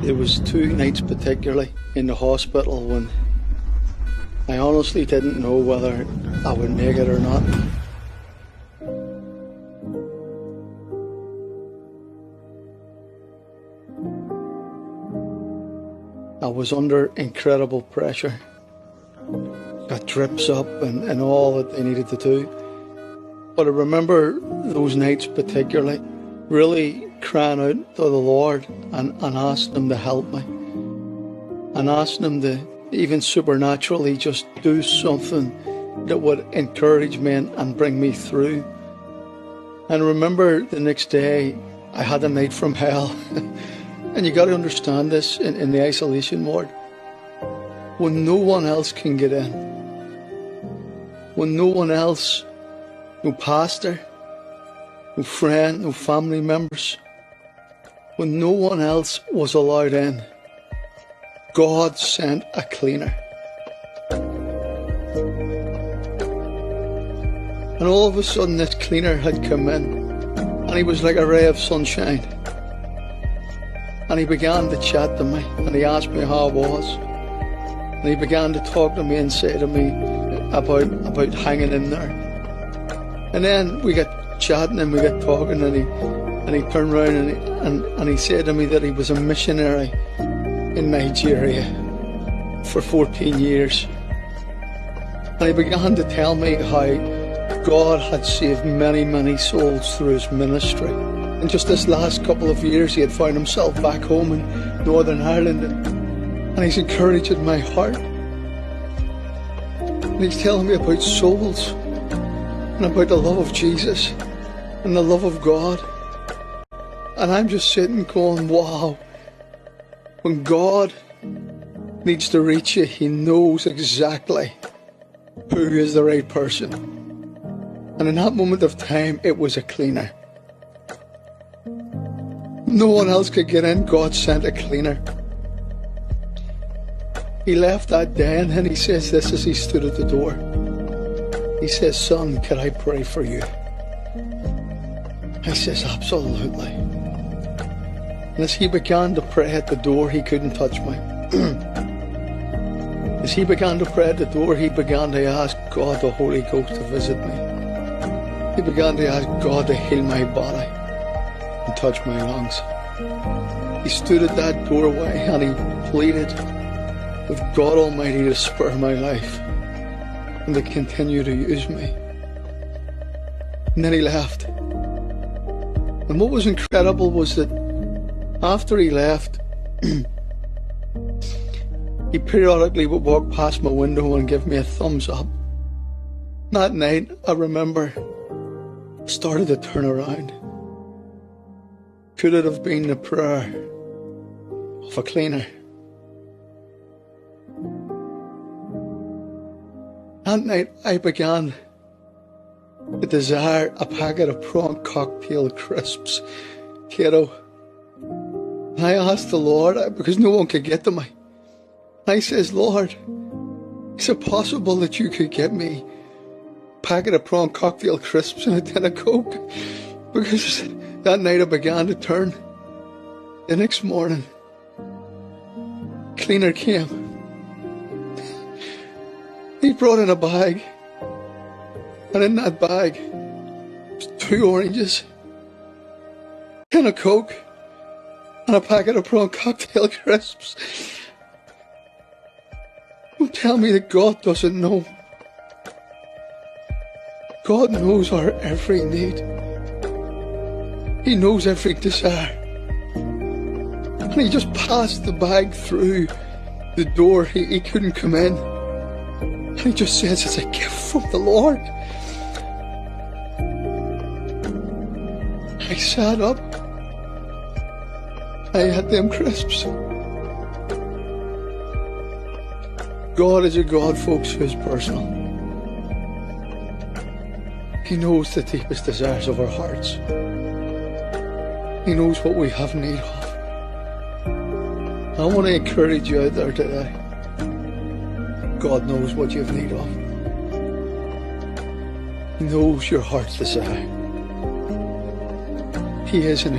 There was two nights particularly in the hospital when I honestly didn't know whether I would make it or not. I was under incredible pressure. Got drips up and all that they needed to do. But I remember those nights particularly really crying out to the Lord and asking Him to help me. And asking Him to even supernaturally just do something that would encourage me and bring me through. And I remember the next day I had a night from hell. And you got to understand this in the isolation ward. When no one else can get in, when no one else, no pastor, no friend, no family members, when no one else was allowed in, God sent a cleaner. And all of a sudden this cleaner had come in, and he was like a ray of sunshine. And he began to chat to me, and he asked me how I was. And he began to talk to me and say to me about hanging in there. And then we got chatting and we got talking, and he turned around and he said to me that he was a missionary in Nigeria for 14 years. And he began to tell me how God had saved many, many souls through his ministry. And just this last couple of years he had found himself back home in Northern Ireland, and he's encouraging my heart. And he's telling me about souls and about the love of Jesus and the love of God. And I'm just sitting going, wow. When God needs to reach you, He knows exactly who is the right person. And in that moment of time, it was a cleaner. No one else could get in. God sent a cleaner. He left that day, and then he says this as he stood at the door. He says, "Son, could I pray for you?" I says, "Absolutely." And as he began to pray at the door, he couldn't touch me. As he began to pray at the door, he began to ask God, the Holy Ghost, to visit me. He began to ask God to heal my body and touch my lungs. He stood at that doorway and he pleaded with God Almighty to spare my life and to continue to use me. And then he left. And what was incredible was that after he left, he periodically would walk past my window and give me a thumbs up. That night, I remember, started to turn around. Could it have been the prayer of a cleaner? That night I began to desire a packet of prawn cocktail crisps, Kato. And I asked the Lord, because no one could get to me. I says, "Lord, is it possible that you could get me a packet of prawn cocktail crisps and a tin of Coke?" Because that night I began to turn. The next morning, cleaner came. He brought in a bag, and in that bag was 2 oranges, a tin of Coke, and a packet of prawn cocktail crisps. Don't tell me that God doesn't know. God knows our every need. He knows every desire. And he just passed the bag through the door. He couldn't come in. And he just says it's a gift from the Lord. I sat up. I had them crisps. God is a God, folks, who is personal. He knows the deepest desires of our hearts. He knows what we have need of. I want to encourage you out there today. God knows what you have need of. He knows your heart's desire. He is an